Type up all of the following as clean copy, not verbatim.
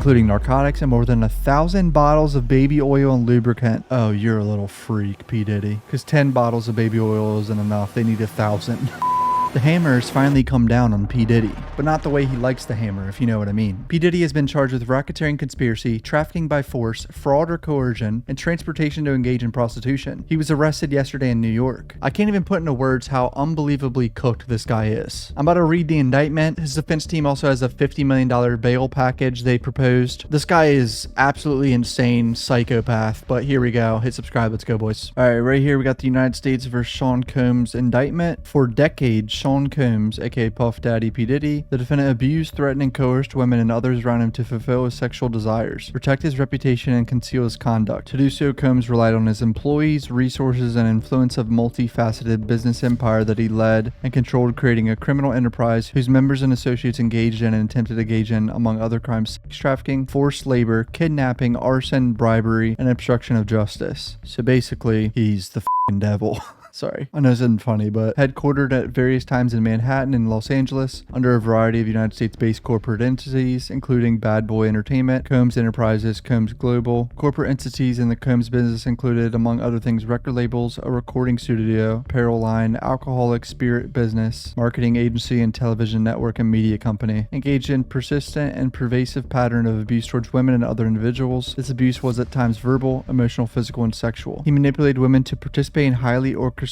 including narcotics and more than 1,000 bottles of baby oil and lubricant. Oh, you're a little freak, P. Diddy. Because 10 bottles of baby oil isn't enough. They need 1,000. The hammers finally come down on P. Diddy, but not the way he likes the hammer, if you know what I mean. P. Diddy has been charged with racketeering conspiracy, trafficking by force, fraud or coercion, and transportation to engage in prostitution. He was arrested yesterday in New York. I can't even put into words how unbelievably cooked this guy is. I'm about to read the indictment. His defense team also has a $50 million bail package they proposed. This guy is absolutely insane, psychopath, but here we go. Hit subscribe. Let's go, boys. All right, right here we got the United States versus Sean Combs indictment. For decades, Sean Combs, aka Puff Daddy P. Diddy, the defendant abused, threatened, and coerced women and others around him to fulfill his sexual desires, protect his reputation, and conceal his conduct. To do so, Combs relied on his employees, resources, and influence of multifaceted business empire that he led and controlled, creating a criminal enterprise whose members and associates engaged in and attempted to engage in, among other crimes, sex trafficking, forced labor, kidnapping, arson, bribery, and obstruction of justice. So basically, he's the f***ing devil. Sorry, I know this isn't funny, but headquartered at various times in Manhattan and Los Angeles under a variety of United States-based corporate entities, including Bad Boy Entertainment, Combs Enterprises, Combs Global. Corporate entities in the Combs business included, among other things, record labels, a recording studio, apparel line, alcoholic spirit business, marketing agency, and television network and media company. Engaged in persistent and pervasive pattern of abuse towards women and other individuals. This abuse was at times verbal, emotional, physical, and sexual. He manipulated women to participate in highly orchestrated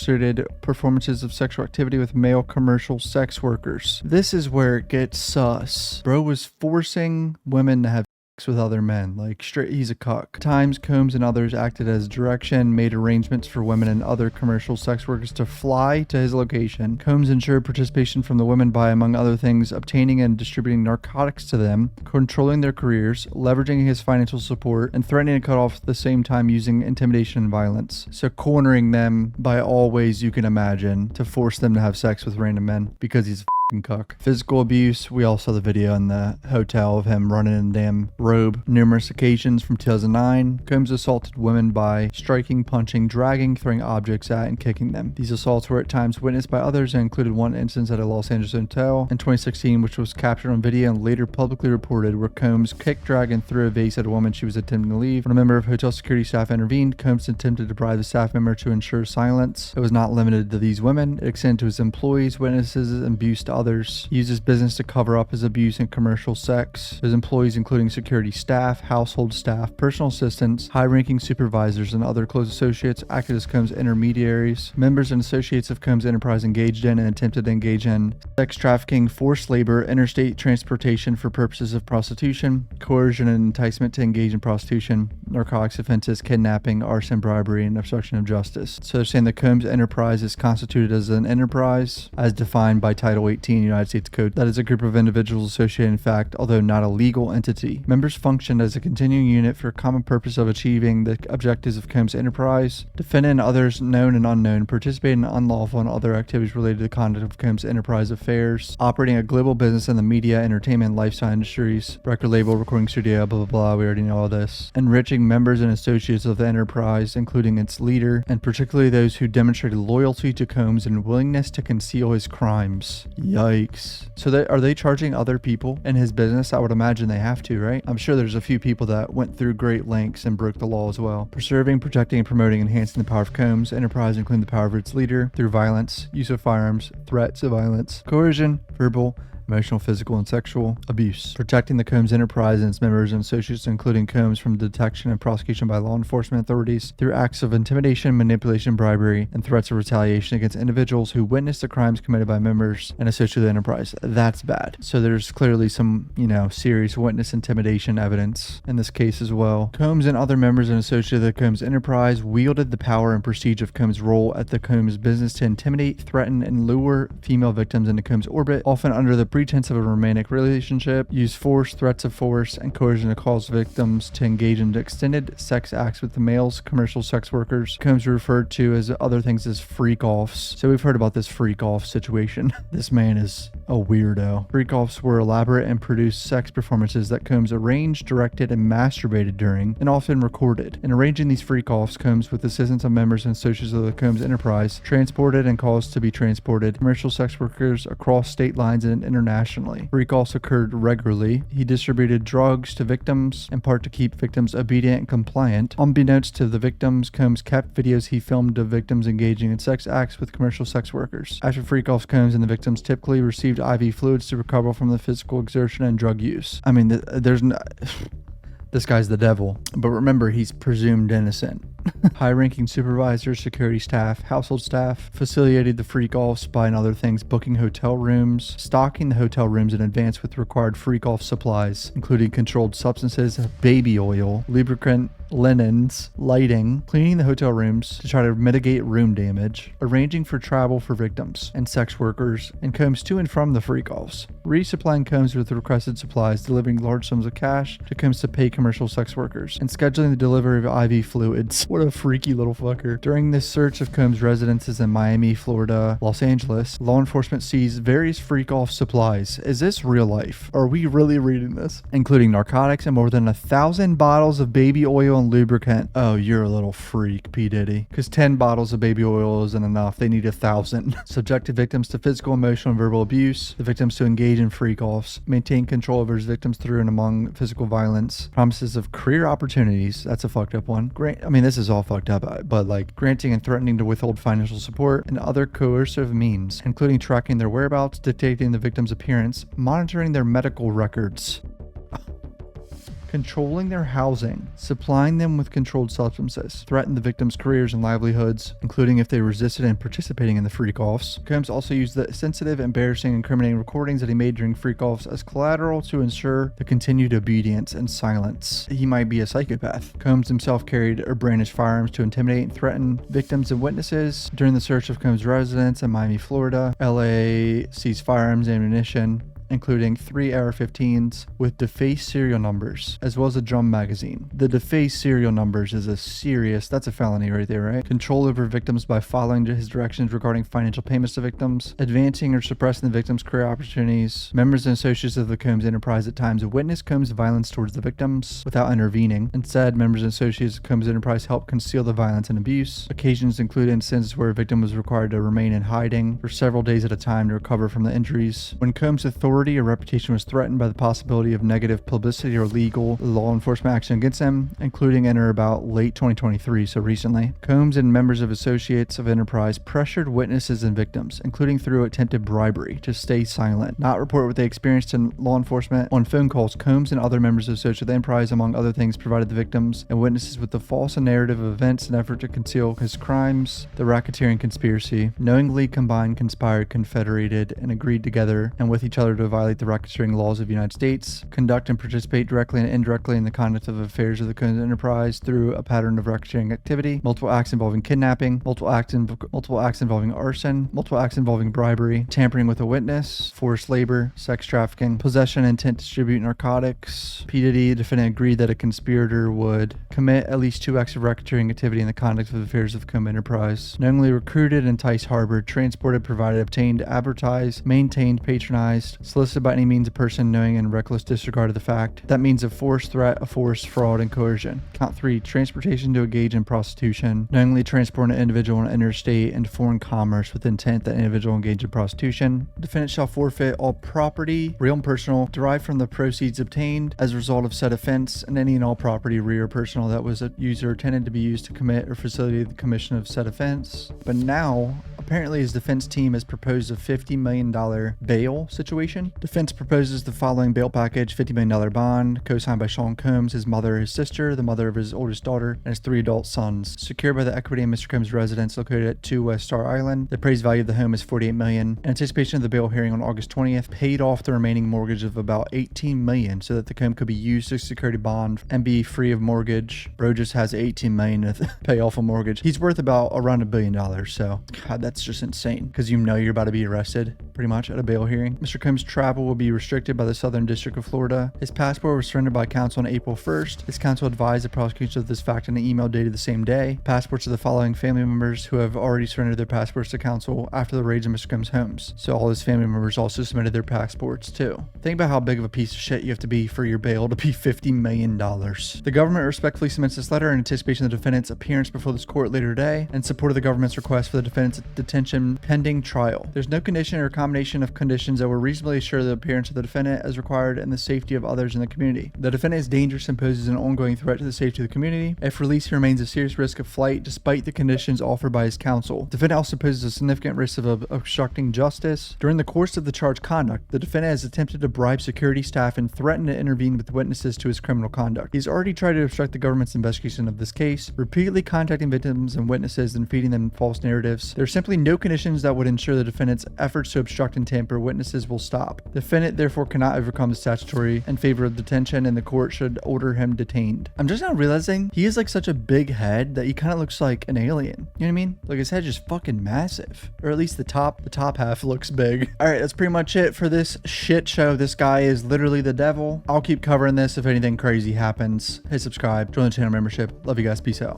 performances of sexual activity with male commercial sex workers. This is where it gets sus. Bro was forcing women to have with other men, like straight, he's a cuck. At times, Combs and others acted as direction, made arrangements for women and other commercial sex workers to fly to his location. Combs ensured participation from the women by, among other things, obtaining and distributing narcotics to them, controlling their careers, leveraging his financial support, and threatening to cut off at the same time using intimidation and violence. So cornering them by all ways you can imagine to force them to have sex with random men because he's cuck. Physical abuse, we all saw the video in the hotel of him running in a damn robe numerous occasions from 2009. Combs assaulted women by striking, punching, dragging, throwing objects at, and kicking them. These assaults were at times witnessed by others and included one instance at a Los Angeles hotel in 2016, which was captured on video and later publicly reported, where Combs kicked, dragged, and threw a vase at a woman she was attempting to leave. When a member of hotel security staff intervened, Combs attempted to bribe the staff member to ensure silence. It was not limited to these women. It extended to his employees, witnesses, and abuse to others. He used his business to cover up his abuse and commercial sex. His employees, including security staff, household staff, personal assistants, high-ranking supervisors, and other close associates, acted as Combs intermediaries. Members and associates of Combs Enterprise engaged in and attempted to engage in sex trafficking, forced labor, interstate transportation for purposes of prostitution, coercion and enticement to engage in prostitution, narcotics offenses, kidnapping, arson, bribery, and obstruction of justice. So they're saying the Combs Enterprise is constituted as an enterprise as defined by Title 18 United States Code. That is a group of individuals associated in fact, although not a legal entity. Members functioned as a continuing unit for a common purpose of achieving the objectives of Combs Enterprise. Defendant and others, known and unknown, participated in unlawful and other activities related to the conduct of Combs Enterprise affairs, operating a global business in the media, entertainment, and lifestyle industries, record label, recording studio, blah, blah, blah. We already know all this. Enriching members and associates of the enterprise, including its leader, and particularly those who demonstrated loyalty to Combs and willingness to conceal his crimes. Yikes. So are they charging other people in his business? I would imagine they have to, right? I'm sure there's a few people that went through great lengths and broke the law as well. Preserving, protecting, and promoting, enhancing the power of Combs Enterprise, including the power of its leader through violence, use of firearms, threats of violence, coercion, verbal, emotional, physical, and sexual abuse. Protecting the Combs Enterprise and its members and associates, including Combs, from detection and prosecution by law enforcement authorities through acts of intimidation, manipulation, bribery, and threats of retaliation against individuals who witnessed the crimes committed by members and associates of the enterprise. That's bad. So there's clearly some, serious witness intimidation evidence in this case as well. Combs and other members and associates of the Combs Enterprise wielded the power and prestige of Combs' role at the Combs business to intimidate, threaten, and lure female victims into Combs' orbit, often under the pretense of a romantic relationship, use force, threats of force, and coercion to cause victims to engage in extended sex acts with the males, commercial sex workers. Combs referred to as other things as freak-offs. So we've heard about this freak-off situation. This man is a weirdo. Freak-offs were elaborate and produced sex performances that Combs arranged, directed, and masturbated during, and often recorded. In arranging these freak-offs, Combs, with the assistance of members and associates of the Combs Enterprise, transported and caused to be transported commercial sex workers across state lines and international internationally. Freak-offs occurred regularly. He distributed drugs to victims, in part to keep victims obedient and compliant. Unbeknownst to the victims, Combs kept videos he filmed of victims engaging in sex acts with commercial sex workers. After freak-offs, Combs and the victims typically received IV fluids to recover from the physical exertion and drug use. I mean, there's no... This guy's the devil. But remember, he's presumed innocent. High-ranking supervisors, security staff, household staff facilitated the freak-offs by, and other things, booking hotel rooms, stocking the hotel rooms in advance with required freak-off supplies, including controlled substances, baby oil, lubricant, linens, lighting, cleaning the hotel rooms to try to mitigate room damage, arranging for travel for victims and sex workers, and Combs to and from the freak-offs, resupplying Combs with the requested supplies, delivering large sums of cash to Combs to pay commercial sex workers, and scheduling the delivery of IV fluids. What a freaky little fucker. During this search of Combs' residences in Miami, Florida, Los Angeles, law enforcement seized various freak-off supplies. Is this real life? Are we really reading this? Including narcotics and more than 1,000 bottles of baby oil and lubricant. Oh, you're a little freak, P. Diddy. Because 10 bottles of baby oil isn't enough. They need 1,000. Subjected victims to physical, emotional, and verbal abuse. The victims to engage in freak-offs. Maintain control over his victims through and among physical violence. Promises of career opportunities. That's a fucked up one. Great. I mean, this is all fucked up, but like granting and threatening to withhold financial support and other coercive means, including tracking their whereabouts, dictating the victim's appearance, monitoring their medical records, controlling their housing, supplying them with controlled substances, threatened the victims' careers and livelihoods, including if they resisted in participating in the freak-offs. Combs also used the sensitive, embarrassing, incriminating recordings that he made during freak-offs as collateral to ensure the continued obedience and silence. He might be a psychopath. Combs himself carried or brandished firearms to intimidate and threaten victims and witnesses. During the search of Combs' residence in Miami, Florida, LA seized firearms and ammunition, including 3 AR-15s with defaced serial numbers, as well as a drum magazine. The defaced serial numbers is that's a felony right there, right? Control over victims by following his directions regarding financial payments to victims, advancing or suppressing the victims' career opportunities. Members and associates of the Combs enterprise at times witnessed Combs' violence towards the victims without intervening. Instead, members and associates of Combs enterprise helped conceal the violence and abuse. Occasions include instances where a victim was required to remain in hiding for several days at a time to recover from the injuries. When Combs' authority or reputation was threatened by the possibility of negative publicity or legal law enforcement action against him, including in or about late 2023, so recently, Combs and members of associates of enterprise pressured witnesses and victims, including through attempted bribery, to stay silent, not report what they experienced to law enforcement. On phone calls, Combs and other members of associates of the enterprise, among other things, provided the victims and witnesses with the false narrative of events in an effort to conceal his crimes. The racketeering conspiracy knowingly combined, conspired, confederated, and agreed together and with each other to violate the racketeering laws of the United States, conduct and participate directly and indirectly in the conduct of affairs of the Combs enterprise through a pattern of racketeering activity, multiple acts involving kidnapping, multiple acts involving arson, multiple acts involving bribery, tampering with a witness, forced labor, sex trafficking, possession, intent to distribute narcotics. P. Diddy, defendant, agreed that a conspirator would commit at least 2 acts of racketeering activity in the conduct of the affairs of the Combs enterprise, knowingly recruited, enticed, harbored, transported, provided, obtained, advertised, maintained, patronized, solicited by any means a person knowing and reckless disregard of the fact. That means of force, threat, of force, fraud, and coercion. Count 3, transportation to engage in prostitution, knowingly transport an individual in interstate and foreign commerce with intent that individual engage in prostitution. Defendant shall forfeit all property, real and personal, derived from the proceeds obtained as a result of said offense, and any and all property, real or personal, that was used or intended to be used to commit or facilitate the commission of said offense. But now, apparently his defense team has proposed a $50 million bail situation. Defense proposes the following bail package: $50 million bond, co-signed by Sean Combs, his mother, his sister, the mother of his oldest daughter, and his 3 adult sons. Secured by the equity in Mr. Combs' residence located at 2 West Star Island. The appraised value of the home is $48 million. In anticipation of the bail hearing on August 20th, paid off the remaining mortgage of about $18 million so that the Combs could be used as security bond and be free of mortgage. Bro just has $18 million to pay off a mortgage. He's worth about around $1 billion, so God, that's just insane, because you know you're about to be arrested pretty much at a bail hearing. Mr. Combs' travel will be restricted by the Southern District of Florida. His passport was surrendered by counsel on April 1st. His counsel advised the prosecution of this fact in an email dated the same day. Passports of the following family members who have already surrendered their passports to counsel after the raids on Mr. Combs' homes. So all his family members also submitted their passports too. Think about how big of a piece of shit you have to be for your bail to be $50 million. The government respectfully submits this letter in anticipation of the defendant's appearance before this court later today in support of the government's request for the defendant's detention pending trial. There's no condition or combination of conditions that were reasonably assure the appearance of the defendant as required and the safety of others in the community. The defendant is dangerous and poses an ongoing threat to the safety of the community. If released, he remains a serious risk of flight despite the conditions offered by his counsel. The defendant also poses a significant risk of obstructing justice. During the course of the charged conduct, the defendant has attempted to bribe security staff and threatened to intervene with witnesses to his criminal conduct. He's already tried to obstruct the government's investigation of this case, repeatedly contacting victims and witnesses and feeding them false narratives. There are simply no conditions that would ensure the defendant's efforts to obstruct and tamper witnesses will stop. The defendant therefore cannot overcome the statutory in favor of detention, and the court should order him detained. I'm just now realizing he is like such a big head that he kind of looks like an alien. You know what I mean? Like his head just fucking massive, or at least the top half looks big. All right, that's pretty much it for this shit show. This guy is literally the devil. I'll keep covering this if anything crazy happens. Hit subscribe, join the channel membership. Love you guys. Peace out.